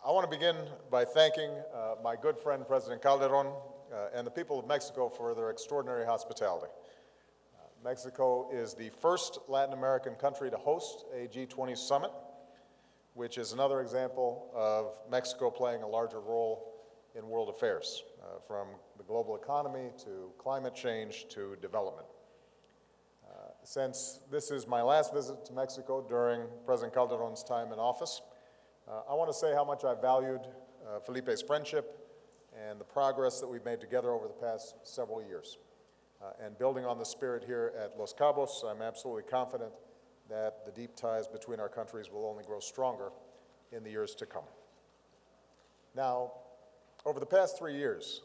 I want to begin by thanking my good friend, President Calderon, and the people of Mexico for their extraordinary hospitality. Mexico is the first Latin American country to host a G20 Summit, which is another example of Mexico playing a larger role in world affairs, from the global economy to climate change to development. Since this is my last visit to Mexico during President Calderon's time in office, I want to say how much I valued Felipe's friendship and the progress that we've made together over the past several years. And building on the spirit here at Los Cabos, I'm absolutely confident that the deep ties between our countries will only grow stronger in the years to come. Now, over the past 3 years,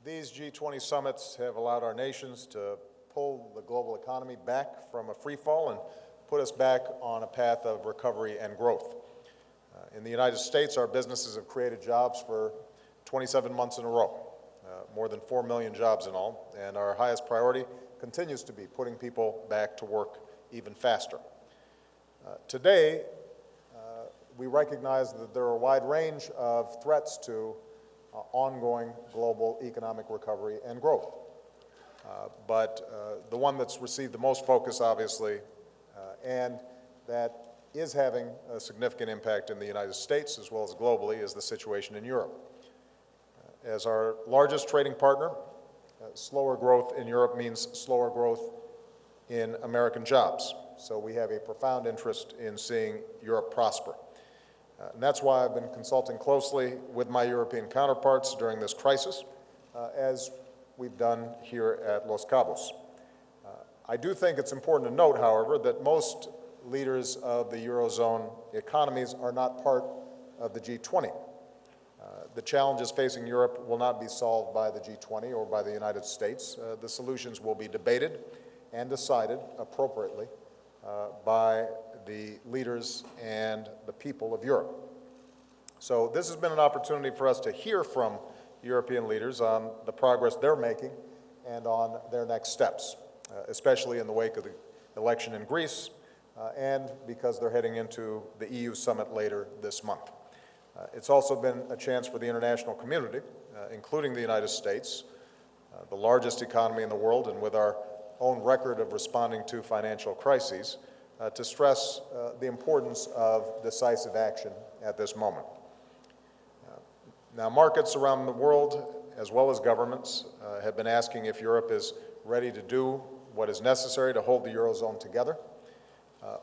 these G20 summits have allowed our nations to pull the global economy back from a free fall and put us back on a path of recovery and growth. In the United States, our businesses have created jobs for 27 months in a row, more than 4 million jobs in all, and our highest priority continues to be putting people back to work even faster. Today, we recognize that there are a wide range of threats to ongoing global economic recovery and growth. But the one that's received the most focus, obviously, and that is having a significant impact in the United States as well as globally, is the situation in Europe. As our largest trading partner, slower growth in Europe means slower growth in American jobs. So we have a profound interest in seeing Europe prosper. And that's why I've been consulting closely with my European counterparts during this crisis, as we've done here at Los Cabos. I do think it's important to note, however, that most leaders of the Eurozone economies are not part of the G20. The challenges facing Europe will not be solved by the G20 or by the United States. The solutions will be debated and decided appropriately by the leaders and the people of Europe. So this has been an opportunity for us to hear from European leaders on the progress they're making and on their next steps, especially in the wake of the election in Greece, and because they're heading into the EU summit later this month. It's also been a chance for the international community, including the United States, the largest economy in the world, and with our own record of responding to financial crises, to stress the importance of decisive action at this moment. Now, markets around the world, as well as governments, have been asking if Europe is ready to do what is necessary to hold the Eurozone together.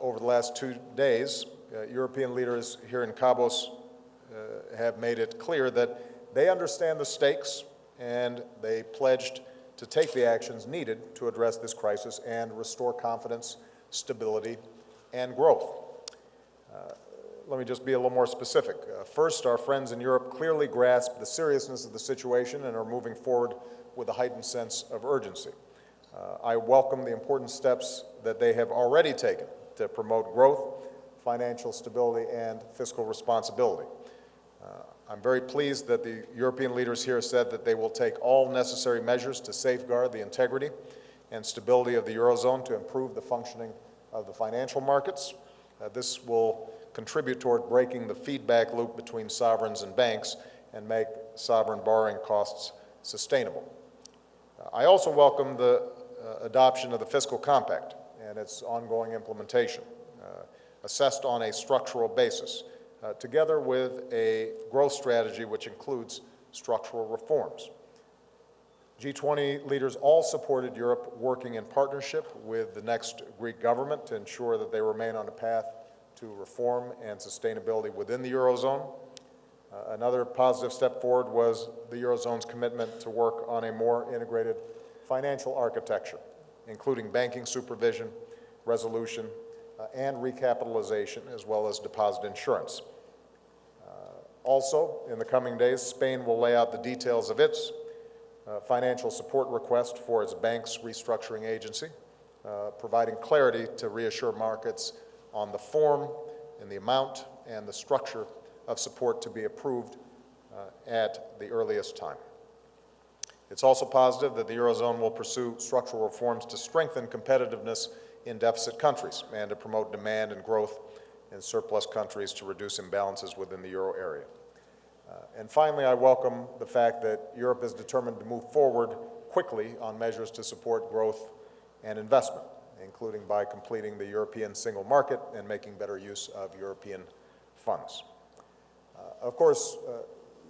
Over the last 2 days, European leaders here in Cabos have made it clear that they understand the stakes and they pledged to take the actions needed to address this crisis and restore confidence, stability, and growth. Let me just be a little more specific. First, our friends in Europe clearly grasp the seriousness of the situation and are moving forward with a heightened sense of urgency. I welcome the important steps that they have already taken to promote growth, financial stability, and fiscal responsibility. I'm very pleased that the European leaders here said that they will take all necessary measures to safeguard the integrity and stability of the Eurozone to improve the functioning of the financial markets. This will contribute toward breaking the feedback loop between sovereigns and banks and make sovereign borrowing costs sustainable. I also welcome the adoption of the Fiscal Compact and its ongoing implementation, assessed on a structural basis, together with a growth strategy which includes structural reforms. G20 leaders all supported Europe working in partnership with the next Greek government to ensure that they remain on a path to reform and sustainability within the Eurozone. Another positive step forward was the Eurozone's commitment to work on a more integrated financial architecture, including banking supervision, resolution, and recapitalization, as well as deposit insurance. Also, in the coming days, Spain will lay out the details of its financial support request for its bank's restructuring agency, providing clarity to reassure markets on the form and the amount and the structure of support to be approved at the earliest time. It's also positive that the Eurozone will pursue structural reforms to strengthen competitiveness in deficit countries and to promote demand and growth in surplus countries to reduce imbalances within the euro area. And finally, I welcome the fact that Europe is determined to move forward quickly on measures to support growth and investment, including by completing the European single market and making better use of European funds. Of course,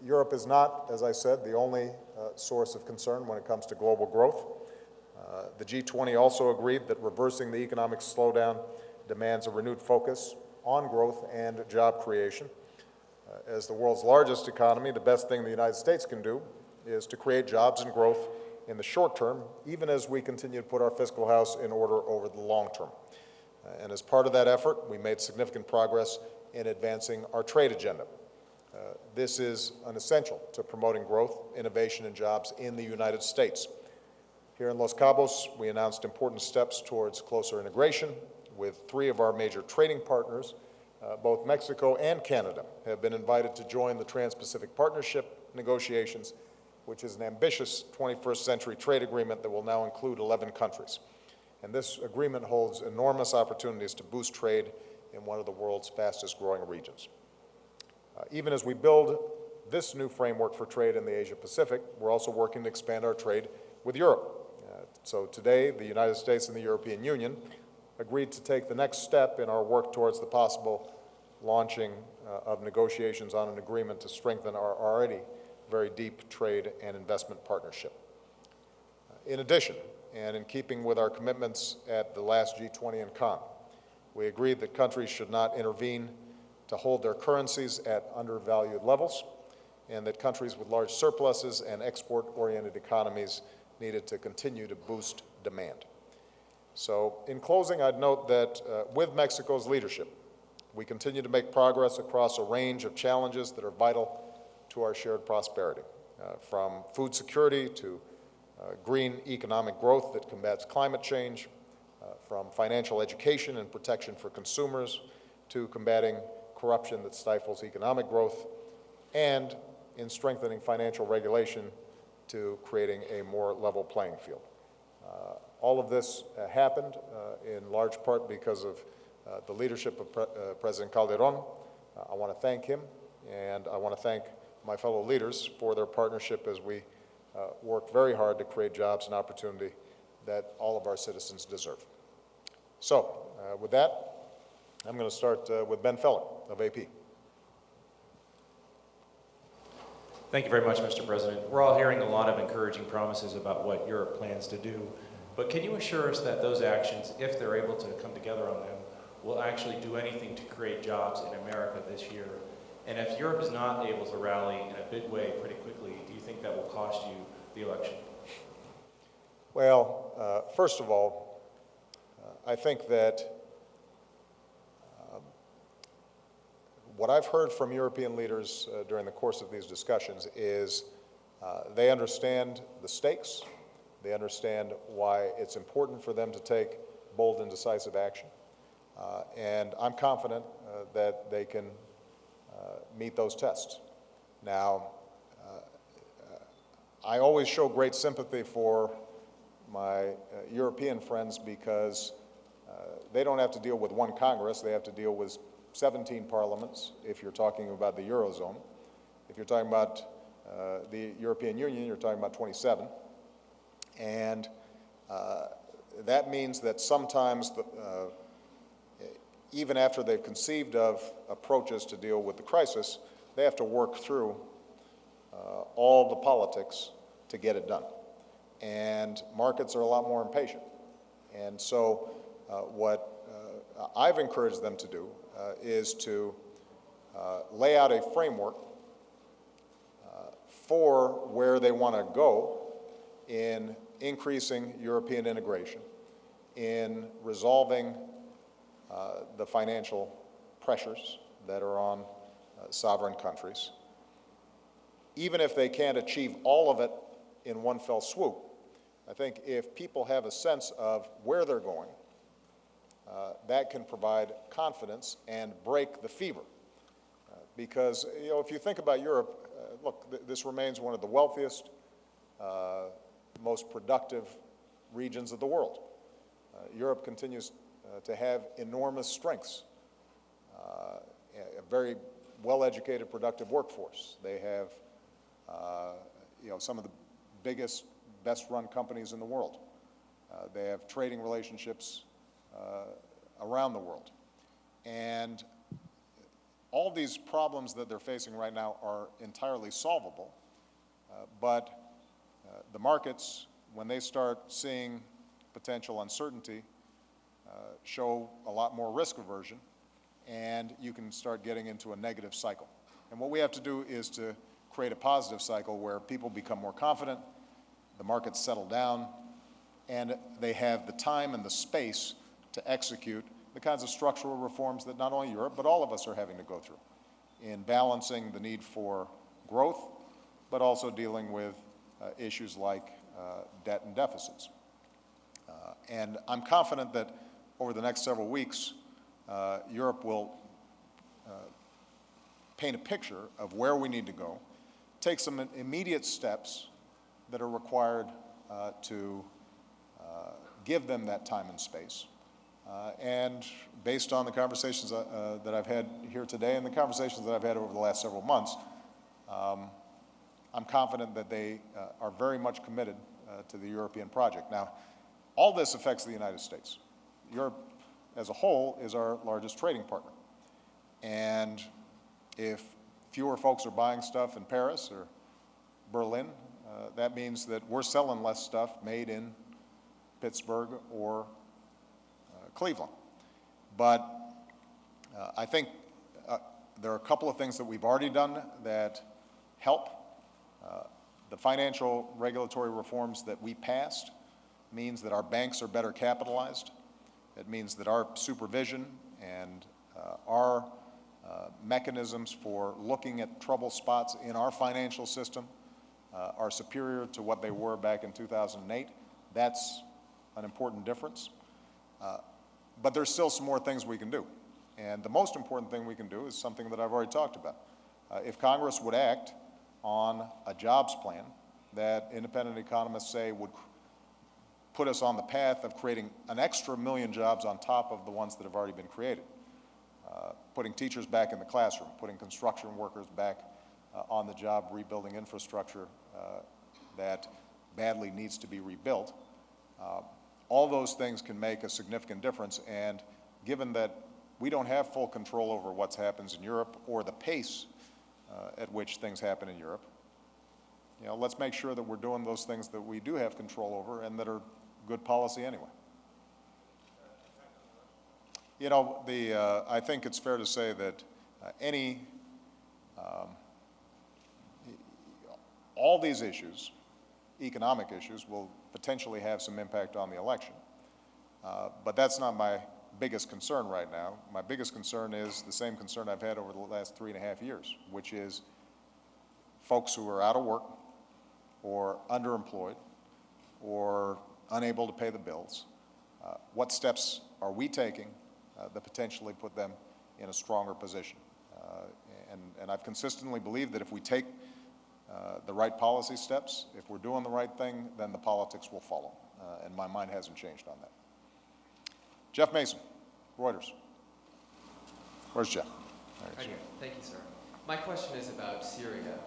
Europe is not, as I said, the only source of concern when it comes to global growth. The G20 also agreed that reversing the economic slowdown demands a renewed focus on growth and job creation. As the world's largest economy, the best thing the United States can do is to create jobs and growth in the short term, even as we continue to put our fiscal house in order over the long term. And as part of that effort, we made significant progress in advancing our trade agenda. This is an essential to promoting growth, innovation, and jobs in the United States. Here in Los Cabos, we announced important steps towards closer integration with 3 of our major trading partners. Both Mexico and Canada have been invited to join the Trans-Pacific Partnership negotiations, which is an ambitious 21st century trade agreement that will now include 11 countries. And this agreement holds enormous opportunities to boost trade in one of the world's fastest growing regions. Even as we build this new framework for trade in the Asia-Pacific, we're also working to expand our trade with Europe. So today, the United States and the European Union agreed to take the next step in our work towards the possible launching of negotiations on an agreement to strengthen our already very deep trade and investment partnership. In addition, and in keeping with our commitments at the last G20 in Cannes, we agreed that countries should not intervene to hold their currencies at undervalued levels, and that countries with large surpluses and export-oriented economies needed to continue to boost demand. So in closing, I'd note that with Mexico's leadership, we continue to make progress across a range of challenges that are vital to our shared prosperity, from food security to green economic growth that combats climate change, from financial education and protection for consumers to combating corruption that stifles economic growth, and in strengthening financial regulation to creating a more level playing field. All of this happened in large part because of the leadership of President Calderon. I want to thank him, and I want to thank my fellow leaders for their partnership as we work very hard to create jobs and opportunity that all of our citizens deserve. So, with that, I'm going to start with Ben Feller of AP. Thank you very much, Mr. President. We're all hearing a lot of encouraging promises about what Europe plans to do, but can you assure us that those actions, if they're able to come together on them, will actually do anything to create jobs in America this year? And if Europe is not able to rally in a big way pretty quickly, do you think that will cost you the election? Well, first of all, I think that what I've heard from European leaders during the course of these discussions is they understand the stakes, they understand why it's important for them to take bold and decisive action, and I'm confident that they can meet those tests. Now, I always show great sympathy for my European friends because they don't have to deal with one Congress, they have to deal with 17 parliaments if you're talking about the Eurozone. If you're talking about the European Union, you're talking about 27. And that means that sometimes, even after they've conceived of approaches to deal with the crisis, they have to work through all the politics to get it done. And markets are a lot more impatient. And so what I've encouraged them to do is to lay out a framework for where they want to go in increasing European integration, in resolving the financial pressures that are on sovereign countries. Even if they can't achieve all of it in one fell swoop, I think if people have a sense of where they're going, that can provide confidence and break the fever. Because, you know, if you think about Europe, look, this remains one of the wealthiest, most productive regions of the world. Europe continues to have enormous strengths, a very well-educated, productive workforce. They have some of the biggest, best-run companies in the world. They have trading relationships around the world. And all these problems that they're facing right now are entirely solvable, but the markets, when they start seeing potential uncertainty, show a lot more risk aversion, and you can start getting into a negative cycle. And what we have to do is to create a positive cycle where people become more confident, the markets settle down, and they have the time and the space to execute the kinds of structural reforms that not only Europe, but all of us are having to go through in balancing the need for growth, but also dealing with issues like debt and deficits. And I'm confident that over the next several weeks, Europe will paint a picture of where we need to go, take some immediate steps that are required to give them that time and space. And based on the conversations that I've had here today and the conversations that I've had over the last several months, I'm confident that they are very much committed to the European project. Now, all this affects the United States. Europe as a whole is our largest trading partner. And if fewer folks are buying stuff in Paris or Berlin, that means that we're selling less stuff made in Pittsburgh or Cleveland. But I think there are a couple of things that we've already done that help. The financial regulatory reforms that we passed means that our banks are better capitalized. It means that our supervision and our mechanisms for looking at trouble spots in our financial system are superior to what they were back in 2008. That's an important difference. But there's still some more things we can do. And the most important thing we can do is something that I've already talked about. If Congress would act on a jobs plan that independent economists say would put us on the path of creating an extra 1 million jobs on top of the ones that have already been created, putting teachers back in the classroom, putting construction workers back on the job, rebuilding infrastructure that badly needs to be rebuilt. All those things can make a significant difference, and given that we don't have full control over what happens in Europe or the pace at which things happen in Europe, let's make sure that we're doing those things that we do have control over and that are good policy anyway. I think it's fair to say that all these issues, economic issues, will potentially have some impact on the election. But that's not my biggest concern right now. My biggest concern is the same concern I've had over the last 3.5 years, which is folks who are out of work or underemployed or unable to pay the bills. What steps are we taking that potentially put them in a stronger position? And I've consistently believed that if we take the right policy steps, if we're doing the right thing, then the politics will follow. And my mind hasn't changed on that. Jeff Mason, Reuters. Where's Jeff? Right here. Thank you, sir. My question is about Syria.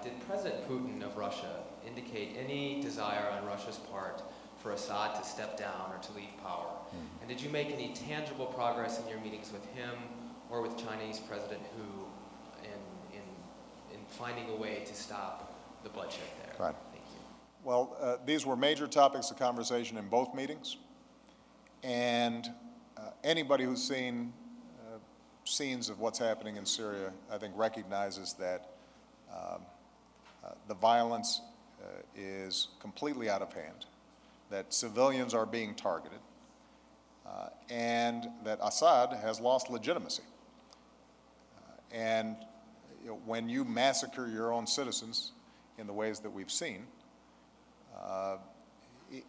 Did President Putin of Russia indicate any desire on Russia's part for Assad to step down or to leave power? And did you make any tangible progress in your meetings with him or with Chinese President Hu in finding a way to stop the bloodshed there? Right. Thank you. Well, these were major topics of conversation in both meetings. And anybody who's seen scenes of what's happening in Syria, I think, recognizes that the violence is completely out of hand, that civilians are being targeted, and that Assad has lost legitimacy. And when you massacre your own citizens in the ways that we've seen,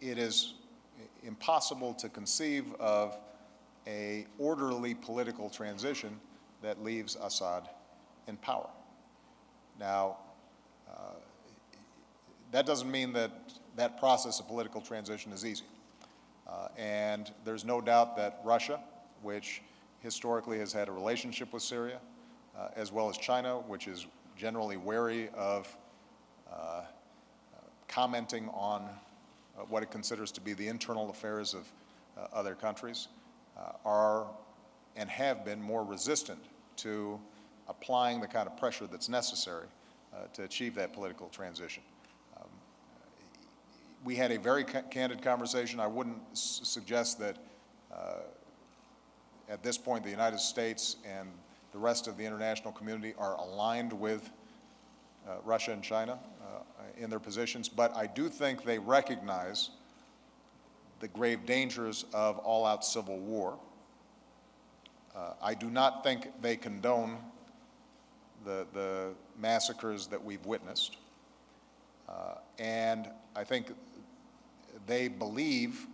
it is impossible to conceive of an orderly political transition that leaves Assad in power. Now, that doesn't mean that that process of political transition is easy. And there's no doubt that Russia, which historically has had a relationship with Syria, as well as China, which is generally wary of commenting on what it considers to be the internal affairs of other countries, are and have been more resistant to applying the kind of pressure that's necessary to achieve that political transition. We had a very candid conversation. I wouldn't suggest that at this point the United States and the rest of the international community are aligned with Russia and China in their positions, but I do think they recognize the grave dangers of all-out civil war. I do not think they condone the massacres that we've witnessed, and I think they believe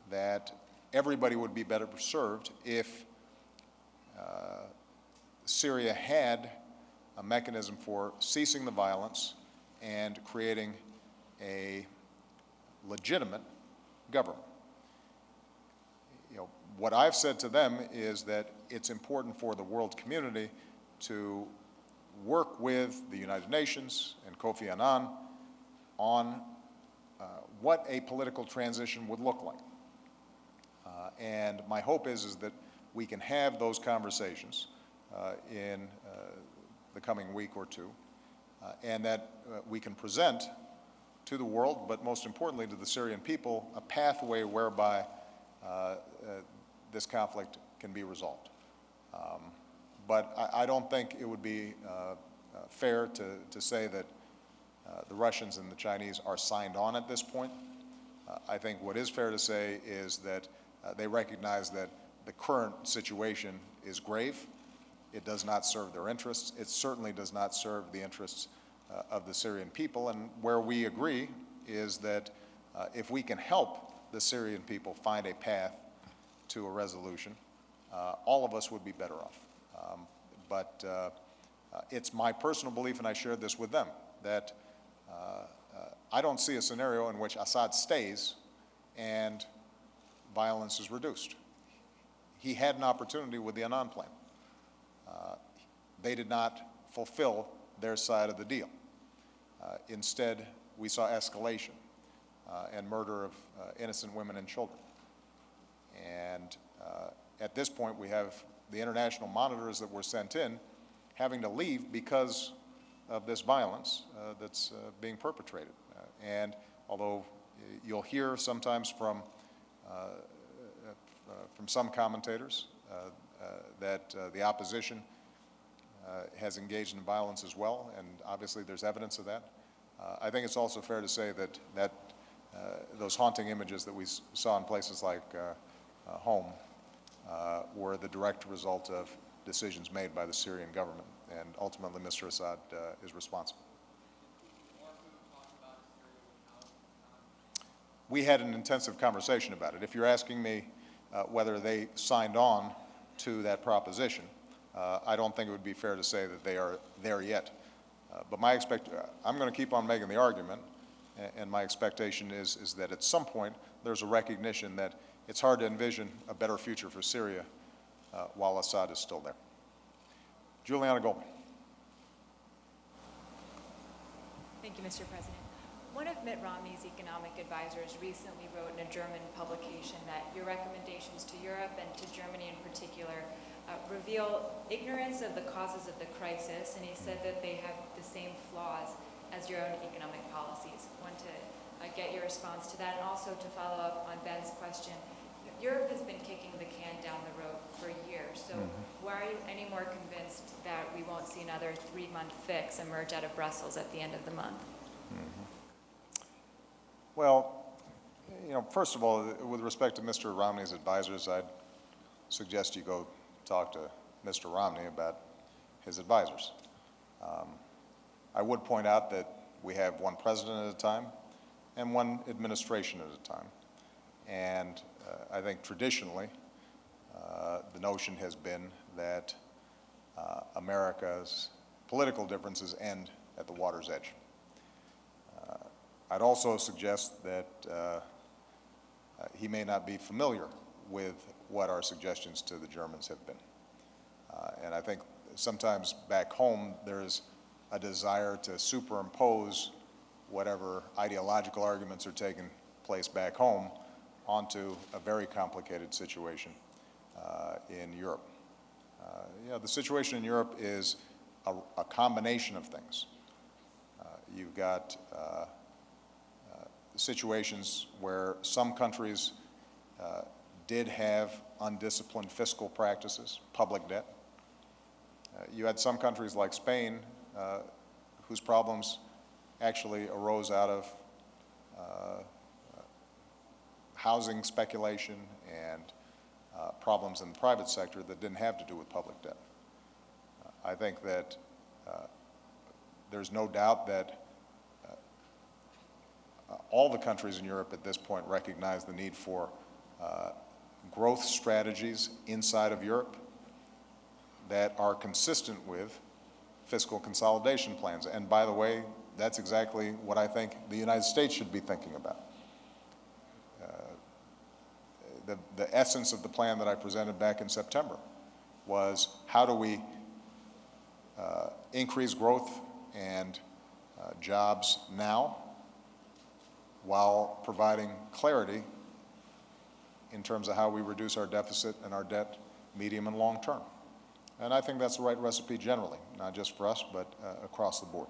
that everybody would be better served if Syria had a mechanism for ceasing the violence and creating a legitimate government. You know, what I've said to them is that it's important for the world community to work with the United Nations and Kofi Annan on what a political transition would look like. And my hope is that we can have those conversations in the coming week or two, and that we can present to the world, but most importantly to the Syrian people, a pathway whereby this conflict can be resolved. But I don't think it would be fair to say that the Russians and the Chinese are signed on at this point. I think what is fair to say is that they recognize that the current situation is grave. It does not serve their interests. It certainly does not serve the interests of the Syrian people. And where we agree is that if we can help the Syrian people find a path to a resolution, all of us would be better off. But it's my personal belief, and I shared this with them, that I don't see a scenario in which Assad stays and violence is reduced. He had an opportunity with the Annan plan. They did not fulfill their side of the deal. Instead, we saw escalation and murder of innocent women and children. And at this point, we have the international monitors that were sent in having to leave because of this violence that's being perpetrated. And although you'll hear sometimes from some commentators that the opposition has engaged in violence as well, and obviously there's evidence of that, I think it's also fair to say that those haunting images that we saw in places like Home were the direct result of decisions made by the Syrian government, and ultimately Mr. Assad is responsible. We had an intensive conversation about it. If you're asking me whether they signed on to that proposition, I don't think it would be fair to say that they are there yet. But I'm going to keep on making the argument, and my expectation is that at some point there's a recognition that it's hard to envision a better future for Syria while Assad is still there. Juliana Goldman. Thank you, Mr. President. One of Mitt Romney's economic advisors recently wrote in a German publication that your recommendations to Europe and to Germany in particular reveal ignorance of the causes of the crisis, and he said that they have the same flaws as your own economic policies. I want to get your response to that, and also to follow up on Ben's question. Europe has been kicking the can down the road for years, so why are you any more convinced that we won't see another 3-month fix emerge out of Brussels at the end of the month? Well, you know, first of all, with respect to Mr. Romney's advisors, I'd suggest you go talk to Mr. Romney about his advisors. I would point out that we have one president at a time and one administration at a time. And I think traditionally, the notion has been that America's political differences end at the water's edge. I'd also suggest that he may not be familiar with what our suggestions to the Germans have been. And I think sometimes back home there's a desire to superimpose whatever ideological arguments are taking place back home onto a very complicated situation in Europe. The situation in Europe is a combination of things. You've got situations where some countries did have undisciplined fiscal practices, public debt. You had some countries like Spain whose problems actually arose out of housing speculation and problems in the private sector that didn't have to do with public debt. I think that there's no doubt that all the countries in Europe at this point recognize the need for growth strategies inside of Europe that are consistent with fiscal consolidation plans. And by the way, that's exactly what I think the United States should be thinking about. The essence of the plan that I presented back in September was how do we increase growth and jobs now while providing clarity in terms of how we reduce our deficit and our debt medium and long term. And I think that's the right recipe generally, not just for us, but across the board.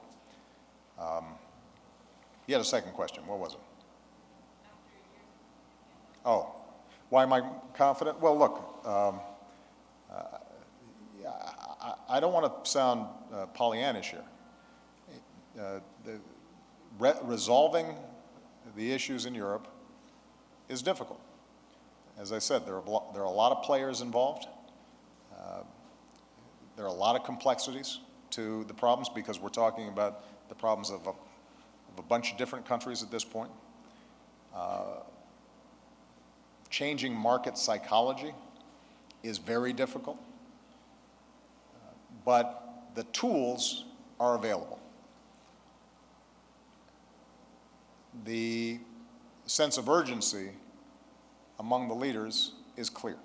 You had a second question. What was it? Oh, why am I confident? Well, look, I don't want to sound Pollyannish here. Resolving the issues in Europe is difficult. As I said, there are a lot of players involved. There are a lot of complexities to the problems because we're talking about the problems of a bunch of different countries at this point. Changing market psychology is very difficult, but the tools are available. The sense of urgency among the leaders is clear.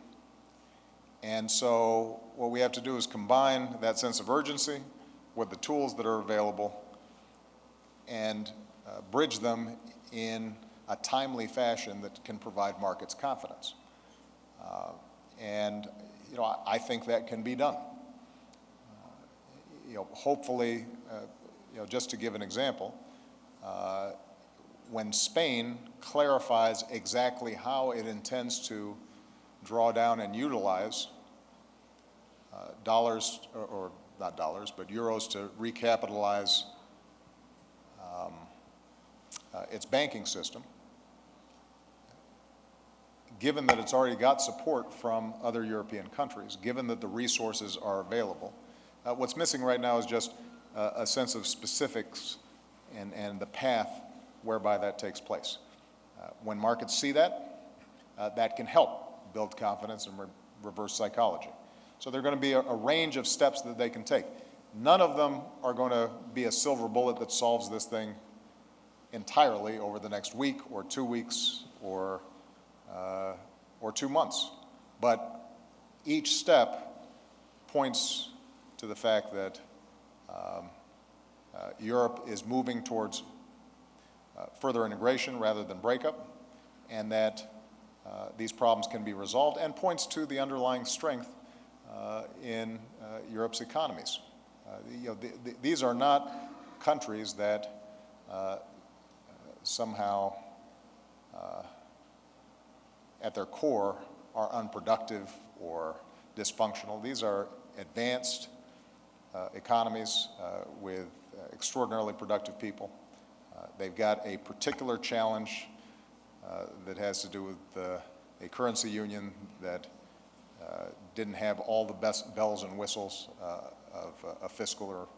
And so what we have to do is combine that sense of urgency with the tools that are available and bridge them in a timely fashion that can provide markets confidence. And I think that can be done. Hopefully, just to give an example, when Spain clarifies exactly how it intends to draw down and utilize dollars, or not dollars, but euros to recapitalize its banking system, given that it's already got support from other European countries, given that the resources are available, what's missing right now is just a sense of specifics and the path whereby that takes place. When markets see that, that can help build confidence and reverse psychology. So there are going to be a range of steps that they can take. None of them are going to be a silver bullet that solves this thing entirely over the next week or 2 weeks or 2 months. But each step points to the fact that Europe is moving towards further integration rather than breakup, and that these problems can be resolved, and points to the underlying strength in Europe's economies. These are not countries that somehow at their core are unproductive or dysfunctional. These are advanced economies with extraordinarily productive people. They've got a particular challenge that has to do with a currency union that didn't have all the best bells and whistles of a fiscal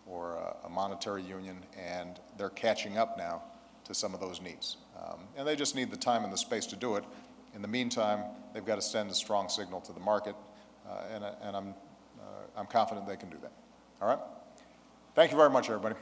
or a monetary union, and they're catching up now to some of those needs. And they just need the time and the space to do it. In the meantime, they've got to send a strong signal to the market, and I'm confident they can do that. All right? Thank you very much, everybody.